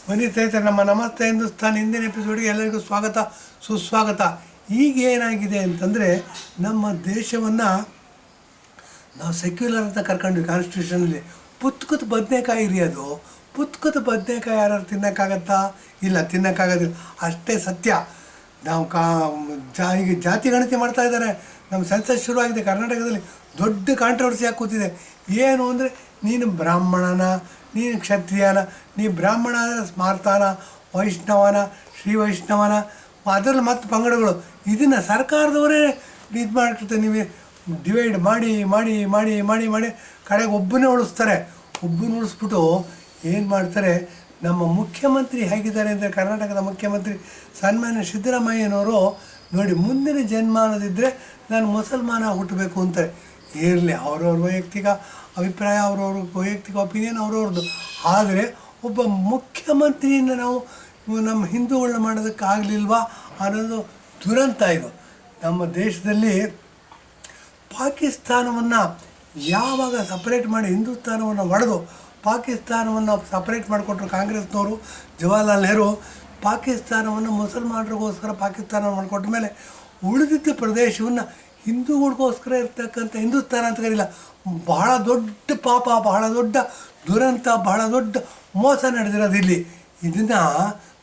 ಬನ್ನಿ ಸ್ನೇಹಿತರೆ, ನಮ್ಮ ನಮಸ್ತೆ ಹಿಂದೂಸ್ತಾನ್ ಹಿಂದಿನ ಎಪಿಸೋಡ್ಗೆ ಎಲ್ಲರಿಗೂ ಸ್ವಾಗತ ಸುಸ್ವಾಗತ. ಈಗ ಏನಾಗಿದೆ ಅಂತಂದರೆ, ನಮ್ಮ ದೇಶವನ್ನು ನಾವು ಸೆಕ್ಯುಲರ್ ಅಂತ ಕರ್ಕೊಂಡ್ವಿ. ಕಾನ್ಸ್ಟಿಟ್ಯೂಷನಲ್ಲಿ ಪುತ್ಕದ ಬದನೆಕಾಯಿ ಇರಿ, ಅದು ಪುತ್ಕದ ಬದನೆಕಾಯಿ ಯಾರು ತಿನ್ನೋಕ್ಕಾಗತ್ತಾ? ಇಲ್ಲ, ತಿನ್ನೋಕ್ಕಾಗೋದಿಲ್ಲ. ಅಷ್ಟೇ ಸತ್ಯ. ನಾವು ಈಗ ಜಾತಿ ಗಣತಿ ಮಾಡ್ತಾ ಇದ್ದಾರೆ. ನಮ್ಮ ಸೆನ್ಸಸ್ ಶುರುವಾಗಿದೆ ಕರ್ನಾಟಕದಲ್ಲಿ. ದೊಡ್ಡ ಕಾಂಟ್ರವರ್ಸಿ ಆಗಿ ಕೂತಿದೆ. ಏನು ಅಂದರೆ, ನೀನು ಬ್ರಾಹ್ಮಣನ, ನೀನು ಕ್ಷತ್ರಿಯನ, ನೀ ಬ್ರಾಹ್ಮಣ ಅಂದರೆ ಸ್ಮಾರ್ತಾನ, ವೈಷ್ಣವನ, ಶ್ರೀ ವೈಷ್ಣವನ, ಅದರಲ್ಲಿ ಮತ್ತು ಪಂಗಡಗಳು. ಇದನ್ನು ಸರ್ಕಾರದವರೇ ಇದು ಮಾಡಿರ್ತಾರೆ. ನೀವು ಡಿವೈಡ್ ಮಾಡಿ ಮಾಡಿ ಮಾಡಿ ಮಾಡಿ ಮಾಡಿ ಕಡೆಗೆ ಒಬ್ಬನೇ ಉಳಿಸ್ತಾರೆ. ಒಬ್ಬನ ಉಳಿಸ್ಬಿಟ್ಟು ಏನು ಮಾಡ್ತಾರೆ, ನಮ್ಮ ಮುಖ್ಯಮಂತ್ರಿ ಹೇಗಿದ್ದಾರೆ ಅಂದರೆ, ಕರ್ನಾಟಕದ ಮುಖ್ಯಮಂತ್ರಿ ಸನ್ಮಾನ್ಯ ಸಿದ್ದರಾಮಯ್ಯನವರು ನೋಡಿ, ಮುಂದಿನ ಜನ್ಮಾನದಿದ್ದರೆ ನಾನು ಮುಸಲ್ಮಾನ ಹುಟ್ಟಬೇಕು ಅಂತಾರೆ. ಇರಲಿ, ಅವ್ರವ್ರ ವೈಯಕ್ತಿಕ ಅಭಿಪ್ರಾಯ, ಅವ್ರವ್ರ ವೈಯಕ್ತಿಕ ಒಪಿನಿಯನ್ ಅವ್ರವ್ರದ್ದು. ಆದರೆ ಒಬ್ಬ ಮುಖ್ಯಮಂತ್ರಿಯಿಂದ ನಾವು ನಮ್ಮ ಹಿಂದೂಗಳನ್ನ ಮಾಡೋದಕ್ಕೆ ಆಗಲಿಲ್ವಾ ಅನ್ನೋದು ದುರಂತ. ಇದು ನಮ್ಮ ದೇಶದಲ್ಲಿ ಪಾಕಿಸ್ತಾನವನ್ನು ಯಾವಾಗ ಸಪ್ರೇಟ್ ಮಾಡಿ ಹಿಂದೂಸ್ತಾನವನ್ನು ಒಡೆದು ಪಾಕಿಸ್ತಾನವನ್ನು ಸಪ್ರೇಟ್ ಮಾಡಿಕೊಟ್ರು ಕಾಂಗ್ರೆಸ್ನವರು, ಜವಾಹರ್ಲಾಲ್ ನೆಹರು ಪಾಕಿಸ್ತಾನವನ್ನು ಮುಸಲ್ಮಾನರಿಗೋಸ್ಕರ ಪಾಕಿಸ್ತಾನ ಮಾಡಿಕೊಟ್ಟ ಮೇಲೆ ಉಳಿದಿದ್ದ ಪ್ರದೇಶವನ್ನು ಹಿಂದೂಗಳಿಗೋಸ್ಕರ ಇರ್ತಕ್ಕಂಥ ಹಿಂದೂಸ್ತಾನ ಅಂತ ಕರೀಲ್ಲ. ಬಹಳ ದೊಡ್ಡ ಪಾಪ, ಬಹಳ ದೊಡ್ಡ ದುರಂತ, ಬಹಳ ದೊಡ್ಡ ಮೋಸ ನಡೆದಿರೋದು ಇಲ್ಲಿ. ಇದನ್ನು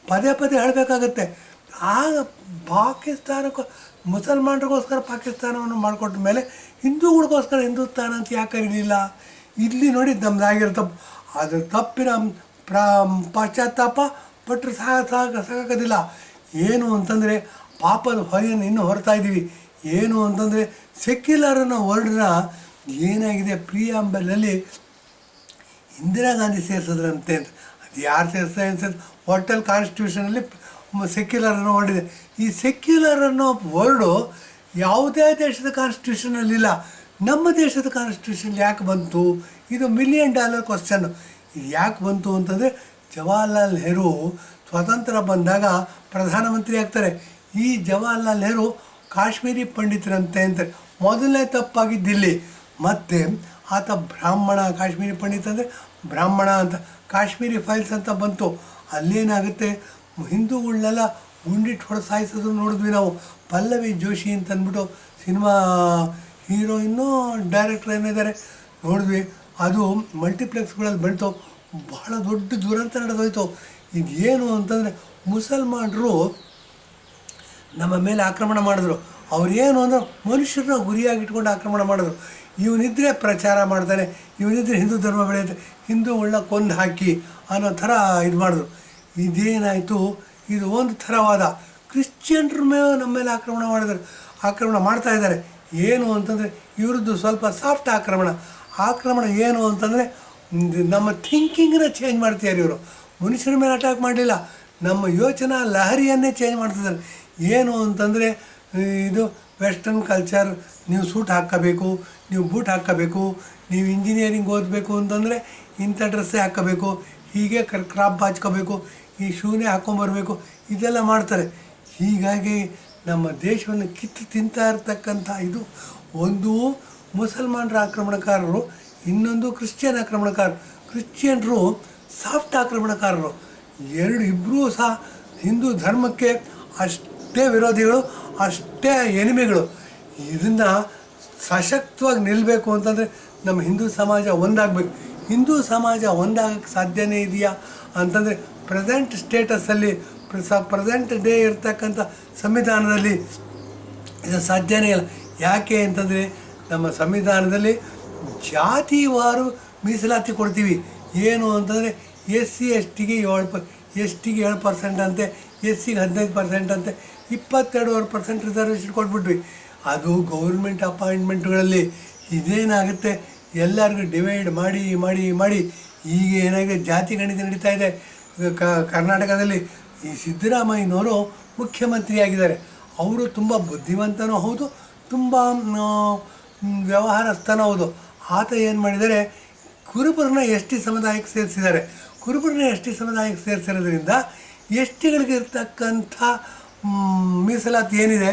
ಪದೇ ಪದೇ ಹೇಳಬೇಕಾಗತ್ತೆ. ಆಗ ಪಾಕಿಸ್ತಾನಕ್ಕೆ ಮುಸಲ್ಮಾನರಿಗೋಸ್ಕರ ಪಾಕಿಸ್ತಾನವನ್ನು ಮಾಡಿಕೊಟ್ಟ ಮೇಲೆ ಹಿಂದೂಗಳಿಗೋಸ್ಕರ ಹಿಂದೂಸ್ತಾನ ಅಂತ ಯಾಕೆ ಕರೀಲಿಲ್ಲ? ಇಲ್ಲಿ ನೋಡಿ ನಮ್ಮದಾಗಿರೋ ತಪ್ಪು. ಅದ್ರ ತಪ್ಪಿನ ಪಶ್ಚಾತ್ತಾಪ ಪಟ್ಟರೆ ಸಾಕಾಗೋದಿಲ್ಲ. ಏನು ಅಂತಂದರೆ, ಪಾಪದ ಹೊರೆಯನ್ನು ಇನ್ನೂ ಹೊರತಾ ಇದ್ದೀವಿ. ಏನು ಅಂತಂದರೆ, ಸೆಕ್ಯುಲರ್ ಅನ್ನೋ ವರ್ಡ್ನ ಏನಾಗಿದೆ, ಪ್ರಿಯಾಂಬಲಲ್ಲಿ ಇಂದಿರಾ ಗಾಂಧಿ ಸೇರಿಸಿದ್ರಂತೆ ಅಂತ. ಅದು ಯಾರು ಸೇರಿಸ್ತಾರೆ ಅನ್ಸುತ್ತೆ, ಒಟ್ಟಲ್ಲಿ ಕಾನ್ಸ್ಟಿಟ್ಯೂಷನಲ್ಲಿ ಸೆಕ್ಯುಲರ್ ಅನ್ನೋ ವರ್ಡ್ ಇದೆ. ಈ ಸೆಕ್ಯುಲರ್ ಅನ್ನೋ ವರ್ಡು ಯಾವುದೇ ದೇಶದ ಕಾನ್ಸ್ಟಿಟ್ಯೂಷನಲ್ಲಿಲ್ಲ. ನಮ್ಮ ದೇಶದ ಕಾನ್ಸ್ಟಿಟ್ಯೂಷನ್ ಯಾಕೆ ಬಂತು? ಇದು $1,000,000 ಕ್ವಶನ್ನು. ಇದು ಯಾಕೆ ಬಂತು ಅಂತಂದರೆ, ಜವಾಹರ್ಲಾಲ್ ನೆಹರು ಸ್ವತಂತ್ರ ಬಂದಾಗ ಪ್ರಧಾನಮಂತ್ರಿ ಆಗ್ತಾರೆ. ಈ ಜವಾಹರ್ಲಾಲ್ ನೆಹರು ಕಾಶ್ಮೀರಿ ಪಂಡಿತರಂತೆ ಅಂತಾರೆ. ಮೊದಲನೇ ತಪ್ಪಾಗಿದ್ದಿಲ್ಲಿ. ಮತ್ತು ಆತ ಬ್ರಾಹ್ಮಣ, ಕಾಶ್ಮೀರಿ ಪಂಡಿತ ಅಂದರೆ ಬ್ರಾಹ್ಮಣ ಅಂತ ಕಾಶ್ಮೀರಿ ಫೈಲ್ಸ್ ಅಂತ ಬಂತು. ಅಲ್ಲೇನಾಗುತ್ತೆ, ಹಿಂದೂಗಳನ್ನೆಲ್ಲ ಗುಂಡಿಟ್ಟು ಹೊಡೆದು ಸಾಯಿಸೋದನ್ನು ನೋಡಿದ್ವಿ ನಾವು. ಪಲ್ಲವಿ ಜೋಶಿ ಅಂತ ಅಂದ್ಬಿಟ್ಟು ಸಿನಿಮಾ ಹೀರೋಯಿನ್ನು ಡೈರೆಕ್ಟ್ರ್ ಏನಿದ್ದಾರೆ ನೋಡಿದ್ವಿ. ಅದು ಮಲ್ಟಿಪ್ಲೆಕ್ಸ್ಗಳಲ್ಲಿ ಬೆಳ್ತು. ಬಹಳ ದೊಡ್ಡ ದುರಂತ ನಡೆದೋಯ್ತು. ಇದೇನು ಅಂತಂದರೆ, ಮುಸಲ್ಮಾನರು ನಮ್ಮ ಮೇಲೆ ಆಕ್ರಮಣ ಮಾಡಿದ್ರು. ಅವ್ರೇನು ಅಂದರೆ, ಮನುಷ್ಯರನ್ನ ಗುರಿಯಾಗಿಟ್ಕೊಂಡು ಆಕ್ರಮಣ ಮಾಡಿದ್ರು. ಇವನಿದ್ರೆ ಪ್ರಚಾರ ಮಾಡ್ತಾನೆ, ಇವನಿದ್ರೆ ಹಿಂದೂ ಧರ್ಮ ಬೆಳೆಯುತ್ತೆ, ಹಿಂದೂಗಳನ್ನ ಕೊಂದು ಹಾಕಿ ಅನ್ನೋ ಥರ ಇದು ಮಾಡಿದ್ರು. ಇದೇನಾಯಿತು, ಇದು ಒಂದು ಥರವಾದ. ಕ್ರಿಶ್ಚಿಯನ್ರ ಮೇಲೆ ನಮ್ಮ ಮೇಲೆ ಆಕ್ರಮಣ ಮಾಡ್ತಾಯಿದ್ದಾರೆ. ಏನು ಅಂತಂದರೆ, ಇವ್ರದ್ದು ಸ್ವಲ್ಪ ಸಾಫ್ಟ್ ಆಕ್ರಮಣ ಏನು ಅಂತಂದರೆ, ನಮ್ಮ ಥಿಂಕಿಂಗನ್ನ ಚೇಂಜ್ ಮಾಡ್ತಿದ್ದಾರೆ ಇವರು. ಮನುಷ್ಯರ ಮೇಲೆ ಅಟ್ಯಾಕ್ ಮಾಡಲಿಲ್ಲ, ನಮ್ಮ ಯೋಚನಾ ಲಹರಿಯನ್ನೇ ಚೇಂಜ್ ಮಾಡ್ತಿದ್ದಾರೆ. ಏನು ಅಂತಂದರೆ, ಇದು ವೆಸ್ಟರ್ನ್ ಕಲ್ಚರ್, ನೀವು ಸೂಟ್ ಹಾಕ್ಕೋಬೇಕು, ನೀವು ಬೂಟ್ ಹಾಕ್ಕೋಬೇಕು, ನೀವು ಇಂಜಿನಿಯರಿಂಗ್ ಓದಬೇಕು ಅಂತಂದರೆ ಇಂಥ ಡ್ರೆಸ್ಸೇ ಹಾಕ್ಕೋಬೇಕು, ಹೀಗೆ ಕ್ರಾಪ್ ಬಾಚ್ಕೋಬೇಕು, ಈ ಶೂನೇ ಹಾಕ್ಕೊಂಬರ್ಬೇಕು, ಇದೆಲ್ಲ ಮಾಡ್ತಾರೆ. ಹೀಗಾಗಿ ನಮ್ಮ ದೇಶವನ್ನು ಕಿತ್ತು ತಿಂತಾ ಇರ್ತಕ್ಕಂಥ ಇದು ಒಂದು ಮುಸಲ್ಮಾನರ ಆಕ್ರಮಣಕಾರರು, ಇನ್ನೊಂದು ಕ್ರಿಶ್ಚಿಯನ್ ಆಕ್ರಮಣಕಾರರು. ಕ್ರಿಶ್ಚಿಯನ್ರು ಸಾಫ್ಟ್ ಆಕ್ರಮಣಕಾರರು. ಇಬ್ಬರೂ ಸಹ ಹಿಂದೂ ಧರ್ಮಕ್ಕೆ ಅಷ್ಟೇ ವಿರೋಧಿಗಳು, ಅಷ್ಟೇ ಎನಿಮಿಗಳು. ಇದನ್ನು ಸಶಕ್ತವಾಗಿ ನಿಲ್ಲಬೇಕು ಅಂತಂದರೆ ನಮ್ಮ ಹಿಂದೂ ಸಮಾಜ ಒಂದಾಗಬೇಕು. ಹಿಂದೂ ಸಮಾಜ ಒಂದಾಗಕ್ಕೆ ಸಾಧ್ಯನೇ ಇದೆಯಾ ಅಂತಂದರೆ, ಪ್ರೆಸೆಂಟ್ ಸ್ಟೇಟಸಲ್ಲಿ ಪ್ರೆಸೆಂಟ್ ಡೇ ಇರ್ತಕ್ಕಂಥ ಸಂವಿಧಾನದಲ್ಲಿ ಇದು ಸಾಧ್ಯನೇ ಇಲ್ಲ. ಯಾಕೆ ಅಂತಂದರೆ, ನಮ್ಮ ಸಂವಿಧಾನದಲ್ಲಿ ಜಾತಿವಾರು ಮೀಸಲಾತಿ ಕೊಡ್ತೀವಿ. ಏನು ಅಂತಂದರೆ, SC STಗೆ 7% ಅಂತೆ, SCಗೆ 15% ಅಂತೆ, 22% ರಿಸರ್ವೇಷನ್ ಕೊಟ್ಬಿಟ್ವಿ. ಅದು ಗೌರ್ಮೆಂಟ್ ಅಪಾಯಿಂಟ್ಮೆಂಟ್ಗಳಲ್ಲಿ. ಇದೇನಾಗುತ್ತೆ, ಎಲ್ಲರಿಗೂ ಡಿವೈಡ್ ಮಾಡಿ ಮಾಡಿ ಮಾಡಿ ಈಗ ಏನಾಗಿದೆ, ಜಾತಿ ಗಣಿತ ನಡೀತಾ ಇದೆ ಕರ್ನಾಟಕದಲ್ಲಿ. ಈ ಸಿದ್ದರಾಮಯ್ಯನವರು ಮುಖ್ಯಮಂತ್ರಿಯಾಗಿದ್ದಾರೆ. ಅವರು ತುಂಬ ಬುದ್ಧಿವಂತನೂ ಹೌದು, ತುಂಬ ವ್ಯವಹಾರಸ್ಥನೂ ಹೌದು. ಆತ ಏನು ಮಾಡಿದ್ದಾರೆ, ಕುರುಬರನ್ನ ST ಸಮುದಾಯಕ್ಕೆ ಸೇರಿಸಿದ್ದಾರೆ. ಕುರುಬರನ್ನ ST ಸಮುದಾಯಕ್ಕೆ ಸೇರಿಸಿರೋದ್ರಿಂದ STಗಳಿಗೆ ಇರ್ತಕ್ಕಂಥ ಮೀಸಲಾತಿ ಏನಿದೆ,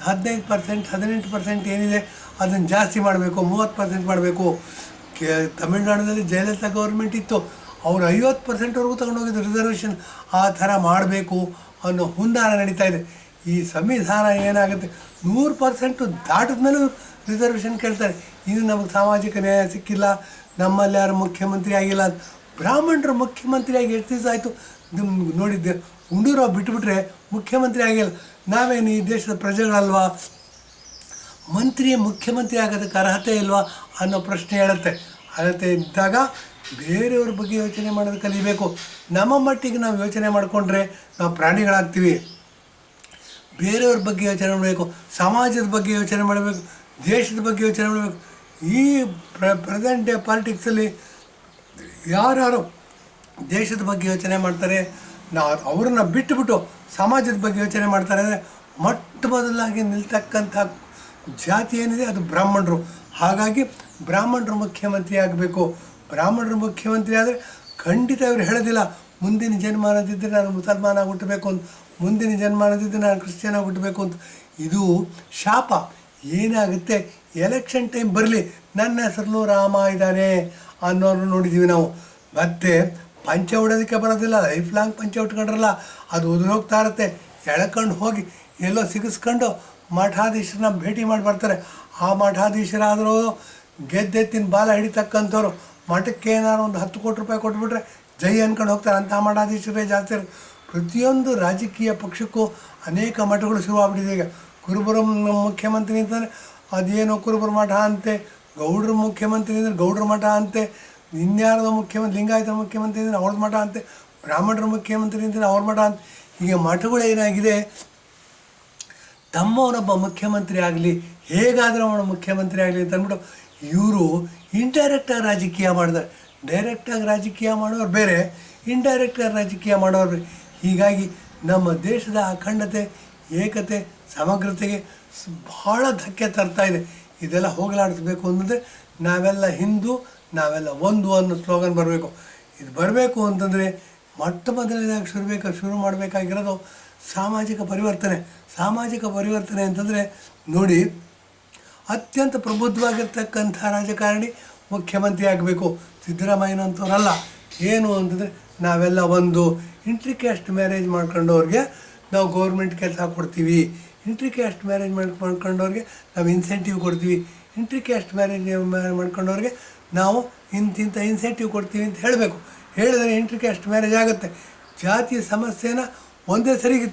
15%, 18% ಏನಿದೆ, ಅದನ್ನು ಜಾಸ್ತಿ ಮಾಡಬೇಕು, 30% ಮಾಡಬೇಕು. ತಮಿಳುನಾಡಿನಲ್ಲಿ ಜಯಲಲಿತಾ ಗೌರ್ಮೆಂಟ್ ಇತ್ತು, ಅವರು 50%ವರೆಗೂ ತಗೊಂಡೋಗಿದ್ದು ರಿಸರ್ವೇಷನ್. ಆ ಥರ ಮಾಡಬೇಕು ಅನ್ನೋ ಹುನ್ನಾರ ನಡೀತಾ ಇದೆ. ಈ ಸಂವಿಧಾನ ಏನಾಗುತ್ತೆ 100% ದಾಟಿದ ಮೇಲೂ ರಿಸರ್ವೇಷನ್ ಕೇಳ್ತಾರೆ. ಇನ್ನು ನಮಗೆ ಸಾಮಾಜಿಕ ನ್ಯಾಯ ಸಿಕ್ಕಿಲ್ಲ, ನಮ್ಮಲ್ಲಿ ಯಾರು ಮುಖ್ಯಮಂತ್ರಿ ಆಗಿಲ್ಲ. ಬ್ರಾಹ್ಮಣರು ಮುಖ್ಯಮಂತ್ರಿಯಾಗಿ ಎಷ್ಟು ದಿವಸ ಆಯಿತು ನೋಡಿದ್ದೆ. ಉಂಡೂರಾವ್ ಬಿಟ್ಟುಬಿಟ್ರೆ ಮುಖ್ಯಮಂತ್ರಿ ಆಗಿಲ್ಲ. ನಾವೇನು ಈ ದೇಶದ ಪ್ರಜೆಗಳಲ್ವಾ, ಮುಖ್ಯಮಂತ್ರಿ ಆಗೋದಕ್ಕೆ ಅರ್ಹತೆ ಇಲ್ವಾ ಅನ್ನೋ ಪ್ರಶ್ನೆ ಹೇಳುತ್ತೆ. ಅರ್ಹತೆ ಇದ್ದಾಗ ಬೇರೆಯವ್ರ ಬಗ್ಗೆ ಯೋಚನೆ ಮಾಡೋದು ಕಲಿಬೇಕು. ನಮ್ಮ ಮಟ್ಟಿಗೆ ನಾವು ಯೋಚನೆ ಮಾಡಿಕೊಂಡ್ರೆ ನಾವು ಪ್ರಾಣಿಗಳಾಗ್ತೀವಿ. ಬೇರೆಯವ್ರ ಬಗ್ಗೆ ಯೋಚನೆ ಮಾಡಬೇಕು, ಸಮಾಜದ ಬಗ್ಗೆ ಯೋಚನೆ ಮಾಡಬೇಕು, ದೇಶದ ಬಗ್ಗೆ ಯೋಚನೆ ಮಾಡಬೇಕು. ಈ ಪ್ರೆಸೆಂಟ್ ಡೇ ಪಾಲಿಟಿಕ್ಸಲ್ಲಿ ಯಾರ್ಯಾರು ದೇಶದ ಬಗ್ಗೆ ಯೋಚನೆ ಮಾಡ್ತಾರೆ, ಅವ್ರನ್ನ ಬಿಟ್ಟುಬಿಟ್ಟು ಸಮಾಜದ ಬಗ್ಗೆ ಯೋಚನೆ ಮಾಡ್ತಾರೆ ಅಂದರೆ ಮೊಟ್ಟ ಮೊದಲಾಗಿ ನಿಲ್ತಕ್ಕಂಥ ಜಾತಿ ಏನಿದೆ ಅದು ಬ್ರಾಹ್ಮಣರು. ಹಾಗಾಗಿ ಬ್ರಾಹ್ಮಣರು ಮುಖ್ಯಮಂತ್ರಿ ಆಗಬೇಕು. ಬ್ರಾಹ್ಮಣರು ಮುಖ್ಯಮಂತ್ರಿ ಆದರೆ ಖಂಡಿತ ಇವರು ಹೇಳೋದಿಲ್ಲ ಮುಂದಿನ ಜನ್ಮಾನದಿದ್ದರೆ ನಾನು ಮುಸಲ್ಮಾನ ಹುಟ್ಟಬೇಕು ಅಂತ, ಮುಂದಿನ ಜನ್ಮಾನದಿದ್ದರೆ ನಾನು ಕ್ರಿಶ್ಚಿಯನಾಗಿ ಹುಟ್ಟಬೇಕು ಅಂತ. ಇದು ಶಾಪ. ಏನಾಗುತ್ತೆ, ಎಲೆಕ್ಷನ್ ಟೈಮ್ ಬರಲಿ ನನ್ನ ಹೆಸರು ರಾಮ ಇದ್ದಾನೆ ಅನ್ನೋರು ನೋಡಿದ್ದೀವಿ ನಾವು. ಮತ್ತು ಪಂಚೆ ಉಡೋದಕ್ಕೆ ಬರೋದಿಲ್ಲ, ಲೈಫ್ ಲಾಂಗ್ ಪಂಚೆ ಉಟ್ಕೊಂಡ್ರಲ್ಲ ಅದು ಉದುರೋಗ್ತಾ ಇರುತ್ತೆ. ಎಳ್ಕೊಂಡು ಹೋಗಿ ಎಲ್ಲೋ ಸಿಗಿಸ್ಕೊಂಡು ಮಠಾಧೀಶರನ್ನ ಭೇಟಿ ಮಾಡಿ ಬರ್ತಾರೆ. ಆ ಮಠಾಧೀಶರಾದರೂ ಗೆದ್ದೆತ್ತಿನ ಬಾಲ ಹಿಡಿತಕ್ಕಂಥವ್ರು. ಮಠಕ್ಕೆ ಏನಾದ್ರು ಒಂದು 10 ಕೋಟಿ ರೂಪಾಯಿ ಕೊಟ್ಬಿಟ್ರೆ ಜೈ ಅನ್ಕೊಂಡು ಹೋಗ್ತಾರೆ. ಅಂಥ ಮಠಾಧೀಶರೇ ಜಾಸ್ತಿ ಇರುತ್ತೆ. ಪ್ರತಿಯೊಂದು ರಾಜಕೀಯ ಪಕ್ಷಕ್ಕೂ ಅನೇಕ ಮಠಗಳು ಶುರುವಾಗ್ಬಿಟ್ಟಿದೆ. ಈಗ ಕುರುಬರು ಮುಖ್ಯಮಂತ್ರಿ ಅಂತಂದರೆ ಅದೇನೋ ಕುರುಬರ ಮಠ ಅಂತೆ, ಗೌಡ್ರ ಮುಖ್ಯಮಂತ್ರಿ ಅಂದರೆ ಗೌಡ್ರ ಮಠ ಅಂತೆ, ಇನ್ಯಾರ್ದೋ ಮುಖ್ಯಮಂತ್ರಿ ಲಿಂಗಾಯತರ ಮುಖ್ಯಮಂತ್ರಿ ಅಂದರೆ ಅವ್ರ ಮಠ ಅಂತೆ, ಬ್ರಾಹ್ಮಣರ ಮುಖ್ಯಮಂತ್ರಿ ಅಂದರೆ ಅವ್ರ ಮಠ ಅಂತ. ಈಗ ಮಠಗಳು ಏನಾಗಿದೆ, ತಮ್ಮವನೊಬ್ಬ ಮುಖ್ಯಮಂತ್ರಿ ಆಗಲಿ, ಹೇಗಾದರೂ ಅವನು ಮುಖ್ಯಮಂತ್ರಿ ಆಗಲಿ ಅಂತ ಅಂದ್ಬಿಟ್ಟು ಇವರು ಇಂಡೈರೆಕ್ಟಾಗಿ ರಾಜಕೀಯ ಮಾಡಿದ್ದಾರೆ. ಡೈರೆಕ್ಟಾಗಿ ರಾಜಕೀಯ ಮಾಡೋರು ಬೇರೆ, ಇಂಡೈರೆಕ್ಟಾಗಿ ರಾಜಕೀಯ ಮಾಡೋರು ಬೇರೆ. ಹೀಗಾಗಿ ನಮ್ಮ ದೇಶದ ಅಖಂಡತೆ, ಏಕತೆ, ಸಮಗ್ರತೆಗೆ ಭಾಳ ಧಕ್ಕೆ ತರ್ತಾ ಇದೆ. ಇದೆಲ್ಲ ಹೋಗಲಾಡಿಸ್ಬೇಕು ಅಂತಂದರೆ ನಾವೆಲ್ಲ ಹಿಂದೂ, ನಾವೆಲ್ಲ ಒಂದು ಅನ್ನೋ ಸ್ಲೋಗನ್ ಬರಬೇಕು. ಇದು ಬರಬೇಕು ಅಂತಂದರೆ ಮೊಟ್ಟ ಮೊದಲನೇದಾಗಿ ಶುರು ಮಾಡಬೇಕಾಗಿರೋದು ಸಾಮಾಜಿಕ ಪರಿವರ್ತನೆ. ಸಾಮಾಜಿಕ ಪರಿವರ್ತನೆ ಅಂತಂದರೆ ನೋಡಿ, ಅತ್ಯಂತ ಪ್ರಬುದ್ಧವಾಗಿರ್ತಕ್ಕಂಥ ರಾಜಕಾರಣಿ ಮುಖ್ಯಮಂತ್ರಿ ಆಗಬೇಕು. ಸಿದ್ದರಾಮಯ್ಯನಂಥವ್ರಲ್ಲ. ಏನು ಅಂತಂದರೆ ನಾವೆಲ್ಲ ಒಂದು ಇಂಟ್ರಿಕ್ಯಾಸ್ಟ್ ಮ್ಯಾರೇಜ್ ಮಾಡ್ಕೊಂಡವ್ರಿಗೆ ನಾವು ಗೌರ್ಮೆಂಟ್ ಕೆಲಸ ಕೊಡ್ತೀವಿ, ಇಂಟ್ರಿಕ್ಯಾಸ್ಟ್ ಮ್ಯಾರೇಜ್ ಮಾಡ್ಕೊಂಡವ್ರಿಗೆ ನಾವು ಇನ್ಸೆಂಟಿವ್ ಕೊಡ್ತೀವಿ, ಇಂಟ್ರಿಕ್ಯಾಸ್ಟ್ ಮ್ಯಾರೇಜ್ ಮಾಡ್ಕೊಂಡವ್ರಿಗೆ ನಾವು ಇಂತಿಂಥ ಇನ್ಸೆಂಟಿವ್ ಕೊಡ್ತೀವಿ ಅಂತ ಹೇಳಬೇಕು. ಹೇಳಿದ್ರೆ ಇಂಟ್ರಿಕ್ಯಾಸ್ಟ್ ಮ್ಯಾರೇಜ್ ಆಗುತ್ತೆ. ಜಾತಿಯ ಸಮಸ್ಯೆನ ಒಂದೇ ಸರಿಗೆ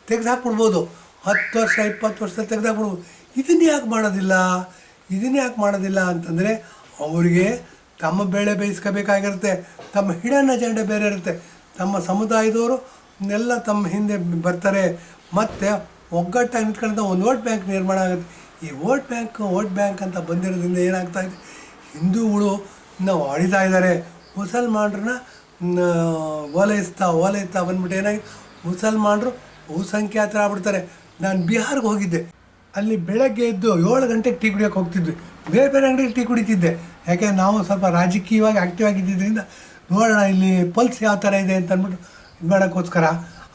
ತೆಗೆದುಹಾಕ್ಬಿಡ್ಬೋದು. 10 ವರ್ಷ 20 ವರ್ಷ ತೆಗೆದುಹಾಕ್ಬಿಡ್ಬೋದು. ಇದನ್ನು ಯಾಕೆ ಮಾಡೋದಿಲ್ಲ ಅಂತಂದರೆ ಅವರಿಗೆ ತಮ್ಮ ಬೇಳೆ ಬೇಯಿಸ್ಕೋಬೇಕಾಗಿರುತ್ತೆ. ತಮ್ಮ ಹಿಡನ್ ಅಜೆಂಡಾ ಬೇರೆ ಇರುತ್ತೆ. ತಮ್ಮ ಸಮುದಾಯದವರು ಎಲ್ಲ ತಮ್ಮ ಹಿಂದೆ ಬರ್ತಾರೆ. ಮತ್ತು ಒಗ್ಗಟ್ಟಾಗಿ ನಿಂತ್ಕೊಂಡ ಒಂದು ವೋಟ್ ಬ್ಯಾಂಕ್ ನಿರ್ಮಾಣ ಆಗುತ್ತೆ. ಈ ವೋಟ್ ಬ್ಯಾಂಕ್ ಅಂತ ಬಂದಿರೋದ್ರಿಂದ ಏನಾಗ್ತಾಯಿದೆ, ಹಿಂದೂಗಳು ನಾವು ಆಡಿತಾ ಇದ್ದಾರೆ, ಮುಸಲ್ಮಾನರನ್ನ ಓಲೈಸ್ತಾ ಬಂದ್ಬಿಟ್ಟು ಏನಾಗಿ ಮುಸಲ್ಮಾನರು ಬಹುಸಂಖ್ಯಾತರಾಗ್ಬಿಡ್ತಾರೆ. ನಾನು ಬಿಹಾರ್ಗೆ ಹೋಗಿದ್ದೆ. ಅಲ್ಲಿ ಬೆಳಗ್ಗೆ ಎದ್ದು 7 ಗಂಟೆಗೆ ಟೀ ಕುಡಿಯೋಕ್ಕೆ ಹೋಗ್ತಿದ್ವಿ. ಬೇರೆ ಅಂಗಡಿಗೆ ಟೀ ಕುಡಿತಿದ್ದೆ. ಯಾಕೆಂದರೆ ನಾವು ಸ್ವಲ್ಪ ರಾಜಕೀಯವಾಗಿ ಆ್ಯಕ್ಟಿವ್ ಆಗಿದ್ದರಿಂದ ನೋಡೋಣ ಇಲ್ಲಿ ಪಲ್ಸ್ ಯಾವ ಥರ ಇದೆ ಅಂತ ಅಂದ್ಬಿಟ್ಟು ಇದು ಮಾಡೋಕ್ಕೋಸ್ಕರ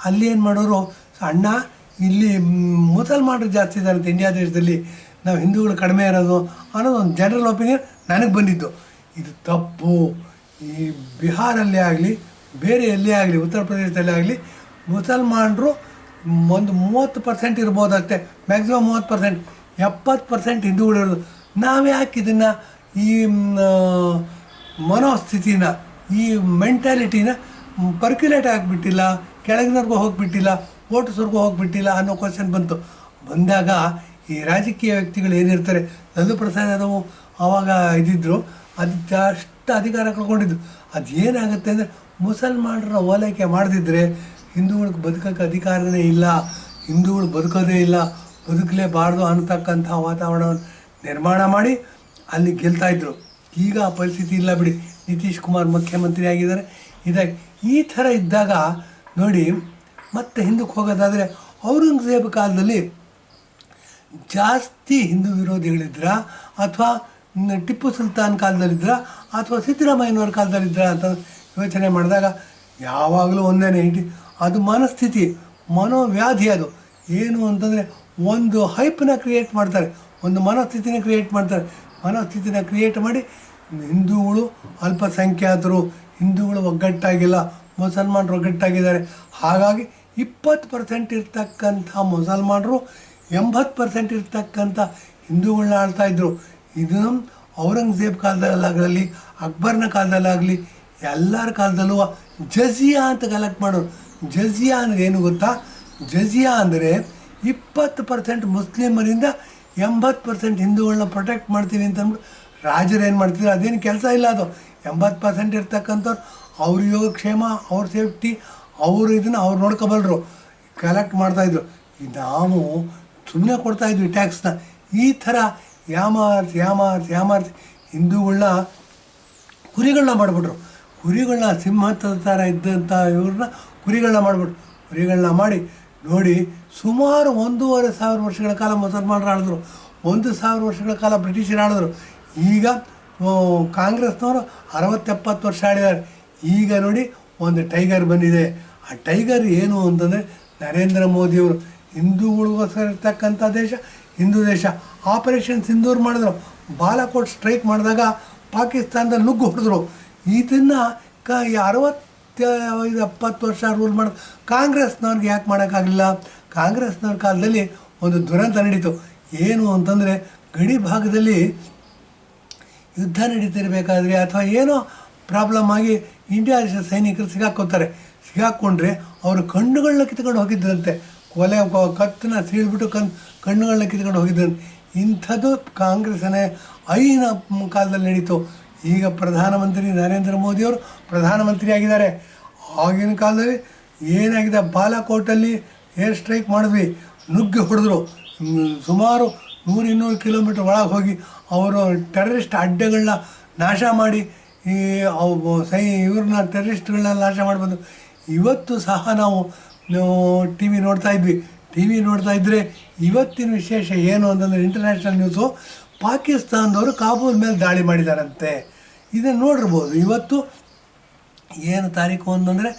ಅಲ್ಲಿ ಏನು ಮಾಡೋರು, ಅಣ್ಣ ಇಲ್ಲಿ ಮುಸಲ್ಮಾನರು ಜಾಸ್ತಿ ಇದ್ದಾರೆ ಅಂತ ಇಂಡಿಯಾ ದೇಶದಲ್ಲಿ, ನಾವು ಹಿಂದೂಗಳು ಕಡಿಮೆ ಇರೋದು ಅನ್ನೋದು ಒಂದು ಜನರಲ್ ಒಪಿನಿಯನ್ ನನಗೆ ಬಂದಿದ್ದು. ಇದು ತಪ್ಪು. ಈ ಬಿಹಾರಲ್ಲಿ ಆಗಲಿ, ಬೇರೆ ಎಲ್ಲೇ ಆಗಲಿ, ಉತ್ತರ ಪ್ರದೇಶದಲ್ಲೇ ಆಗಲಿ, ಮುಸಲ್ಮಾನರು ಒಂದು 30% ಇರ್ಬೋದು ಅಷ್ಟೇ, ಮ್ಯಾಕ್ಸಿಮಮ್ 30%. 70% ಹಿಂದೂಗಳಿರೋದು. ನಾವು ಯಾಕೆ ಇದನ್ನು ಈ ಮನೋಸ್ಥಿತಿನ, ಈ ಮೆಂಟ್ಯಾಲಿಟಿನ ಪರ್ಕ್ಯುಲೇಟ್ ಆಗಿಬಿಟ್ಟಿಲ್ಲ, ಕೆಳಗಿನವ್ರಿಗೂ ಹೋಗಿಬಿಟ್ಟಿಲ್ಲ, ವೋಟರ್ಸ್ವರೆಗೂ ಹೋಗಿಬಿಟ್ಟಿಲ್ಲ ಅನ್ನೋ ಕ್ವಶನ್ ಬಂದಾಗ ಈ ರಾಜಕೀಯ ವ್ಯಕ್ತಿಗಳು ಏನಿರ್ತಾರೆ, ಲಲ್ಲು ಪ್ರಸಾದ್ ಯಾದವ್ ಆವಾಗ ಇದ್ದಿದ್ದರು, ಅಷ್ಟು ಅಧಿಕಾರ ಕಳ್ಕೊಂಡಿದ್ದು. ಅದು ಏನಾಗುತ್ತೆ ಅಂದರೆ ಮುಸಲ್ಮಾನರ ಓಲೈಕೆ ಮಾಡದಿದ್ದರೆ ಹಿಂದೂಗಳಿಗೆ ಬದುಕೋಕ್ಕೆ ಅಧಿಕಾರನೇ ಇಲ್ಲ, ಹಿಂದೂಗಳು ಬದುಕೋದೇ ಇಲ್ಲ, ಬದುಕಲೇಬಾರ್ದು ಅನ್ನತಕ್ಕಂಥ ವಾತಾವರಣವನ್ನು ನಿರ್ಮಾಣ ಮಾಡಿ ಅಲ್ಲಿ ಗೆಲ್ತಾಯಿದ್ರು. ಈಗ ಆ ಪರಿಸ್ಥಿತಿ ಇಲ್ಲ ಬಿಡಿ. ನಿತೀಶ್ ಕುಮಾರ್ ಮುಖ್ಯಮಂತ್ರಿ ಆಗಿದ್ದಾರೆ. ಈ ಥರ ಇದ್ದಾಗ ನೋಡಿ, ಮತ್ತೆ ಹಿಂದಕ್ಕೆ ಹೋಗೋದಾದರೆ ಔರಂಗಜೇಬ್ ಕಾಲದಲ್ಲಿ ಜಾಸ್ತಿ ಹಿಂದೂ ವಿರೋಧಿಗಳಿದ್ರ, ಅಥವಾ ಟಿಪ್ಪು ಸುಲ್ತಾನ್ ಕಾಲದಲ್ಲಿದ್ದ್ರ, ಅಥವಾ ಸಿದ್ದರಾಮಯ್ಯನವ್ರ ಕಾಲದಲ್ಲಿದ್ದ್ರ ಅಂತ ಯೋಚನೆ ಮಾಡಿದಾಗ ಯಾವಾಗಲೂ ಒಂದೇ. ಅದು ಮನಸ್ಥಿತಿ, ಮನೋವ್ಯಾಧಿ. ಅದು ಏನು ಅಂತಂದರೆ ಒಂದು ಹೈಪನ್ನ ಕ್ರಿಯೇಟ್ ಮಾಡ್ತಾರೆ, ಒಂದು ಮನಸ್ಥಿತಿನ ಕ್ರಿಯೇಟ್ ಮಾಡ್ತಾರೆ. ಮನಸ್ಥಿತಿನ ಕ್ರಿಯೇಟ್ ಮಾಡಿ ಹಿಂದೂಗಳು ಅಲ್ಪಸಂಖ್ಯಾತರು, ಹಿಂದೂಗಳು ಒಗ್ಗಟ್ಟಾಗಿಲ್ಲ, ಮುಸಲ್ಮಾನರು ಒಗ್ಗಟ್ಟಾಗಿದ್ದಾರೆ. ಹಾಗಾಗಿ 20% ಇರ್ತಕ್ಕಂಥ ಮುಸಲ್ಮಾನರು 80% ಇರ್ತಕ್ಕಂಥ ಹಿಂದೂಗಳನ್ನ ಆಳ್ತಾಯಿದ್ರು. ಇದನ್ನು ಔರಂಗಜೇಬ್ ಕಾಲದಲ್ಲಾಗಲಿ, ಅಕ್ಬರ್ನ ಕಾಲದಲ್ಲಾಗಲಿ, ಎಲ್ಲರ ಕಾಲದಲ್ಲೂ ಜಜಿಯಾ ಅಂತ ಕಲೆಕ್ಟ್ ಮಾಡೋರು. ಜಜಿಯಾ ಅಂದರೆ ಏನು ಗೊತ್ತಾ? ಜಜಿಯಾ ಅಂದರೆ 20% ಮುಸ್ಲಿಮರಿಂದ 80% ಹಿಂದೂಗಳನ್ನ ಪ್ರೊಟೆಕ್ಟ್ ಮಾಡ್ತೀವಿ ಅಂತ ಅಂದ್ಬಿಟ್ಟು ರಾಜರು ಏನು ಮಾಡ್ತಿದ್ರು, ಅದೇನು ಕೆಲಸ ಇಲ್ಲ. ಅದು 80% ಇರ್ತಕ್ಕಂಥವ್ರು ಅವ್ರ ಯೋಗಕ್ಷೇಮ, ಅವ್ರ ಸೇಫ್ಟಿ, ಅವರು ಇದನ್ನು ಅವ್ರು ನೋಡ್ಕೊಬಲ್ರು, ಕಲೆಕ್ಟ್ ಮಾಡ್ತಾಯಿದ್ರು. ನಾವು ಸುಮ್ಮನೆ ಕೊಡ್ತಾಯಿದ್ವಿ ಟ್ಯಾಕ್ಸ್ನ. ಈ ಥರ ಯಾಮಾರ್ಸಿ ಹಿಂದೂಗಳನ್ನ ಕುರಿಗಳನ್ನ ಮಾಡಿಬಿಟ್ರು. ಕುರಿಗಳನ್ನ ಸಿಂಹದ ಥರ ಇದ್ದಂಥ ಇವ್ರನ್ನ ಕುರಿಗಳನ್ನ ಮಾಡಿಬಿಟ್ರು. ಕುರಿಗಳನ್ನ ಮಾಡಿ ನೋಡಿ, ಸುಮಾರು 1,500 ವರ್ಷಗಳ ಕಾಲ ಮುಸಲ್ಮಾನರು ಆಳಿದ್ರು, 1,000 ವರ್ಷಗಳ ಕಾಲ ಬ್ರಿಟಿಷರು ಆಳಿದ್ರು. ಈಗ ಕಾಂಗ್ರೆಸ್ನವರು 60-70 ವರ್ಷ ಆಡಿದ್ದಾರೆ. ಈಗ ನೋಡಿ ಒಂದು ಟೈಗರ್ ಬಂದಿದೆ. ಆ ಟೈಗರ್ ಏನು ಅಂತಂದರೆ ನರೇಂದ್ರ ಮೋದಿಯವರು. ಹಿಂದೂಗಳಿಗೋಸ್ಕರ ಇರ್ತಕ್ಕಂಥ ದೇಶ ಹಿಂದೂ ದೇಶ. ಆಪರೇಷನ್ ಸಿಂಧೂರ್ ಮಾಡಿದ್ರು, ಬಾಲಾಕೋಟ್ ಸ್ಟ್ರೈಕ್ ಮಾಡಿದಾಗ ಪಾಕಿಸ್ತಾನದಲ್ಲಿ ನುಗ್ಗು ಹೊಡೆದ್ರು. ಇದನ್ನು 65-70 ವರ್ಷ ರೂಲ್ ಮಾಡೋದು ಕಾಂಗ್ರೆಸ್ನವ್ರಿಗೆ ಯಾಕೆ ಮಾಡೋಕ್ಕಾಗಲಿಲ್ಲ? ಕಾಂಗ್ರೆಸ್ನವ್ರ ಕಾಲದಲ್ಲಿ ಒಂದು ದುರಂತ ನಡೀತು. ಏನು ಅಂತಂದರೆ, ಗಡಿ ಭಾಗದಲ್ಲಿ ಯುದ್ಧ ನಡೀತಿರ್ಬೇಕಾದ್ರೆ ಅಥವಾ ಏನೋ ಪ್ರಾಬ್ಲಮ್ ಆಗಿ ಇಂಡಿಯಾ ದೇಶದ ಸೈನಿಕರು ಸಿಗಾಕ್ಕೋತಾರೆ. ಸಿಗಾಕ್ಕೊಂಡ್ರೆ ಅವರು ಕಣ್ಣುಗಳನ್ನ ಕಿತ್ಕೊಂಡು ಹೋಗಿದ್ರಂತೆ. ಕತ್ತನ್ನ ಸೀಳ್ಬಿಟ್ಟು ಕಣ್ಣುಗಳನ್ನ ಕಿತ್ಕೊಂಡು ಹೋಗಿದ್ರಂತೆ. ಇಂಥದ್ದು ಕಾಂಗ್ರೆಸ್ಸನೇ ಐನ ಕಾಲದಲ್ಲಿ ನಡೀತು. ಈಗ ಪ್ರಧಾನಮಂತ್ರಿ ನರೇಂದ್ರ ಮೋದಿಯವರು ಪ್ರಧಾನಮಂತ್ರಿ ಆಗಿದ್ದಾರೆ. ಆಗಿನ ಕಾಲದಲ್ಲಿ ಏನಾಗಿದೆ, ಬಾಲಾಕೋಟಲ್ಲಿ ಏರ್ ಸ್ಟ್ರೈಕ್ ಮಾಡಿದ್ವಿ, ನುಗ್ಗಿ ಹೊಡೆದ್ರು. ಸುಮಾರು 100-200 ಕಿಲೋಮೀಟ್ರ್ ಒಳಗೆ ಹೋಗಿ ಅವರು ಟೆರರಿಸ್ಟ್ ಅಡ್ಡೆಗಳನ್ನ ನಾಶ ಮಾಡಿ ಇವ್ರನ್ನ ಟೆರರಿಸ್ಟ್ಗಳನ್ನ ನಾಶ ಮಾಡಿ ಬಂದು. ಇವತ್ತು ಸಹ ನಾವು ಟಿ ವಿ ನೋಡ್ತಾಯಿದ್ವಿ. ಟಿ ವಿ ನೋಡ್ತಾಯಿದ್ರೆ ಇವತ್ತಿನ ವಿಶೇಷ ಏನು ಅಂತಂದರೆ, ಇಂಟರ್ನ್ಯಾಷನಲ್ ನ್ಯೂಸು, ಪಾಕಿಸ್ತಾನದವರು ಕಾಬೂಲ್ ಮೇಲೆ ದಾಳಿ ಮಾಡಿದಾರಂತೆ. ಇದನ್ನು ನೋಡಿರ್ಬೋದು. ಇವತ್ತು ಏನು ತಾರೀಕು ಅಂತಂದರೆ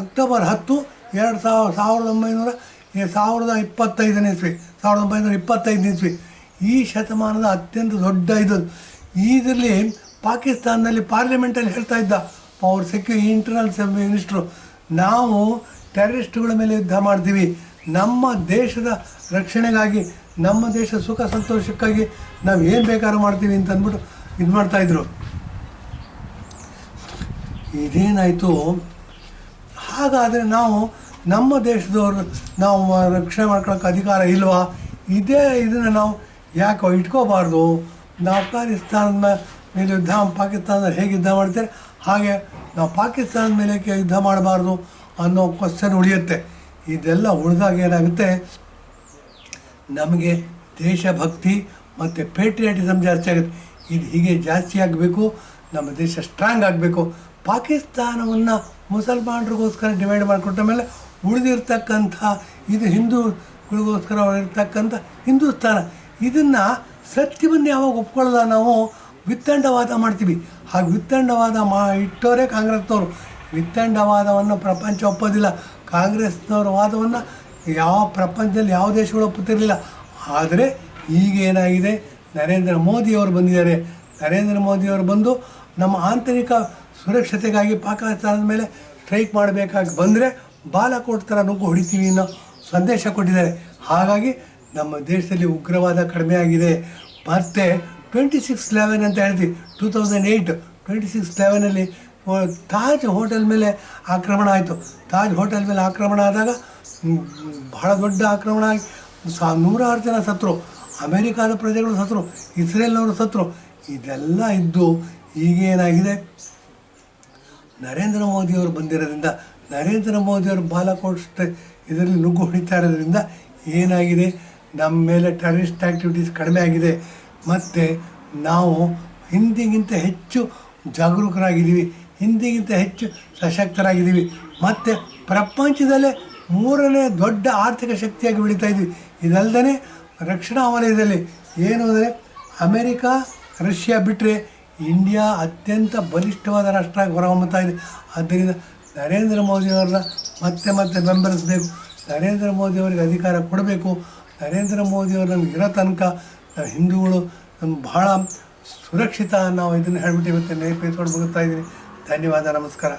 ಅಕ್ಟೋಬರ್ 10, 1925 ಇಸ್ವಿ, 1925 ಇಸ್ವಿ. ಈ ಶತಮಾನದ ಅತ್ಯಂತ ದೊಡ್ಡ ಇದರಲ್ಲಿ ಪಾಕಿಸ್ತಾನದಲ್ಲಿ ಪಾರ್ಲಿಮೆಂಟಲ್ಲಿ ಹೇಳ್ತಾ ಇದ್ದ ಅವ್ರ ಇಂಟರ್ನಲ್ ಮಿನಿಸ್ಟ್ರು, ನಾವು ಟೆರರಿಸ್ಟ್ಗಳ ಮೇಲೆ ಯುದ್ಧ ಮಾಡ್ತೀವಿ, ನಮ್ಮ ದೇಶದ ರಕ್ಷಣೆಗಾಗಿ, ನಮ್ಮ ದೇಶ ಸುಖ ಸಂತೋಷಕ್ಕಾಗಿ ನಾವು ಏನು ಬೇಕಾದ್ರೂ ಮಾಡ್ತೀವಿ ಅಂತ ಅಂದ್ಬಿಟ್ಟು ಇದು ಮಾಡ್ತಾಯಿದ್ರು. ಇದೇನಾಯಿತು? ಹಾಗಾದರೆ ನಾವು ನಮ್ಮ ದೇಶದವ್ರು ನಾವು ರಕ್ಷಣೆ ಮಾಡ್ಕೊಳ್ಳೋಕೆ ಅಧಿಕಾರ ಇಲ್ವಾ? ಇದನ್ನು ನಾವು ಯಾಕೆ ಇಟ್ಕೋಬಾರ್ದು? ನಾವು ಅಫ್ಘಾನಿಸ್ತಾನದ ಮೇಲೆ ಪಾಕಿಸ್ತಾನದಲ್ಲಿ ಹೇಗೆ ಯುದ್ಧ ಮಾಡ್ತಾರೆ ಹಾಗೆ ನಾವು ಪಾಕಿಸ್ತಾನದ ಮೇಲೆ ಯುದ್ಧ ಮಾಡಬಾರ್ದು ಅನ್ನೋ ಕ್ವಶನ್ ಉಳಿಯುತ್ತೆ. ಇದೆಲ್ಲ ಉಳಿದಾಗ ಏನಾಗುತ್ತೆ, ನಮಗೆ ದೇಶಭಕ್ತಿ ಮತ್ತು ಪೇಟ್ರಿಯಾಟಿಸಮ್ ಜಾಸ್ತಿ ಆಗುತ್ತೆ. ಇದು ಹೀಗೆ ಜಾಸ್ತಿ ಆಗಬೇಕು, ನಮ್ಮ ದೇಶ ಸ್ಟ್ರಾಂಗ್ ಆಗಬೇಕು. ಪಾಕಿಸ್ತಾನವನ್ನು ಮುಸಲ್ಮಾನರಿಗೋಸ್ಕರ ಡಿವೈಡ್ ಮಾಡಿಕೊಟ್ಟ ಮೇಲೆ ಉಳಿದಿರ್ತಕ್ಕಂಥ ಇದು ಹಿಂದೂಗಳಿಗೋಸ್ಕರ ಇರ್ತಕ್ಕಂಥ ಹಿಂದೂಸ್ತಾನ, ಇದನ್ನು ಸತ್ಯವನ್ನು ಯಾವಾಗ ಒಪ್ಕೊಳ್ಳೋದ ನಾವು ವಿತ್ತಂಡವಾದ ಮಾಡ್ತೀವಿ. ಹಾಗೆ ವಿತ್ತಂಡವಾದ ಇಟ್ಟವರೇ ಕಾಂಗ್ರೆಸ್ನವರು. ವಿತ್ತಂಡವಾದವನ್ನು ಪ್ರಪಂಚ ಒಪ್ಪೋದಿಲ್ಲ. ಕಾಂಗ್ರೆಸ್ನವರ ವಾದವನ್ನು ಯಾವ ಪ್ರಪಂಚದಲ್ಲಿ ಯಾವ ದೇಶಗಳು ಒಪ್ಪುತ್ತಿರಲಿಲ್ಲ. ಆದರೆ ಈಗ ಏನಾಗಿದೆ, ನರೇಂದ್ರ ಮೋದಿಯವರು ಬಂದಿದ್ದಾರೆ. ನರೇಂದ್ರ ಮೋದಿಯವರು ಬಂದು ನಮ್ಮ ಆಂತರಿಕ ಸುರಕ್ಷತೆಗಾಗಿ ಪಾಕಿಸ್ತಾನದ ಮೇಲೆ ಸ್ಟ್ರೈಕ್ ಮಾಡಬೇಕಾಗಿ ಬಂದರೆ ಬಾಲಾಕೋಟ್ ಥರ ನುಗ್ಗು ಹೊಡಿತೀವಿ ಅನ್ನೋ ಸಂದೇಶ ಕೊಟ್ಟಿದ್ದಾರೆ. ಹಾಗಾಗಿ ನಮ್ಮ ದೇಶದಲ್ಲಿ ಉಗ್ರವಾದ ಕಡಿಮೆ ಆಗಿದೆ. ಮತ್ತು 26/11 ಅಂತ ಹೇಳ್ತೀವಿ, 2008 26/11 ತಾಜ್ ಹೋಟೆಲ್ ಮೇಲೆ ಆಕ್ರಮಣ ಆಯಿತು. ತಾಜ್ ಹೋಟೆಲ್ ಮೇಲೆ ಆಕ್ರಮಣ ಆದಾಗ ಬಹಳ ದೊಡ್ಡ ಆಕ್ರಮಣ ಆಗಿ 100 ಜನ ಸತ್ತರು. ಅಮೇರಿಕಾದ ಪ್ರಜೆಗಳು ಸತ್ತರು, ಇಸ್ರೇಲ್ನವರು ಸತ್ತರು. ಇದೆಲ್ಲ ಇದ್ದು ಈಗೇನಾಗಿದೆ, ನರೇಂದ್ರ ಮೋದಿಯವರು ಬಂದಿರೋದ್ರಿಂದ, ನರೇಂದ್ರ ಮೋದಿಯವರು ಬಾಲಾಕೋಟ್ ಇದರಲ್ಲಿ ನುಗ್ಗು ಹೊಡಿತಾ ಇರೋದ್ರಿಂದ ಏನಾಗಿದೆ, ನಮ್ಮ ಮೇಲೆ ಟೆರರಿಸ್ಟ್ ಆ್ಯಕ್ಟಿವಿಟೀಸ್ ಕಡಿಮೆ ಆಗಿದೆ. ಮತ್ತು ನಾವು ಹಿಂದಿಗಿಂತ ಹೆಚ್ಚು ಜಾಗರೂಕರಾಗಿದ್ದೀವಿ, ಹಿಂದಿಗಿಂತ ಹೆಚ್ಚು ಸಶಕ್ತರಾಗಿದ್ದೀವಿ. ಮತ್ತು ಪ್ರಪಂಚದಲ್ಲೇ 3ನೇ ದೊಡ್ಡ ಆರ್ಥಿಕ ಶಕ್ತಿಯಾಗಿ ಬೆಳೀತಾ ಇದ್ವಿ. ಇದಲ್ಲದೆ ರಕ್ಷಣಾ ವಲಯದಲ್ಲಿ ಏನು ಅಂದರೆ ಅಮೇರಿಕಾ, ರಷ್ಯಾ ಬಿಟ್ಟರೆ ಇಂಡಿಯಾ ಅತ್ಯಂತ ಬಲಿಷ್ಠವಾದ ರಾಷ್ಟ್ರ ಹೊರಹೊಮ್ಮುತ್ತಾ ಇದೆ. ಆದ್ದರಿಂದ ನರೇಂದ್ರ ಮೋದಿಯವ್ರನ್ನ ಮತ್ತೆ ಬೆಂಬಲಿಸಬೇಕು. ನರೇಂದ್ರ ಮೋದಿಯವರಿಗೆ ಅಧಿಕಾರ ಕೊಡಬೇಕು. ನರೇಂದ್ರ ಮೋದಿಯವರು ನಮ್ಗೆ ಇರೋ ತನಕ ನಾವು ಹಿಂದೂಗಳು ನಮ್ಗೆ ಭಾಳ ಸುರಕ್ಷಿತ ನಾವು ಇದನ್ನು ಹೇಳ್ಬಿಟ್ಟು ಇವತ್ತು ಎಪಿಸೋಡ್ ಮುಗಿಸ್ತಾ ಇದ್ದೀನಿ. ಧನ್ಯವಾದ, ನಮಸ್ಕಾರ.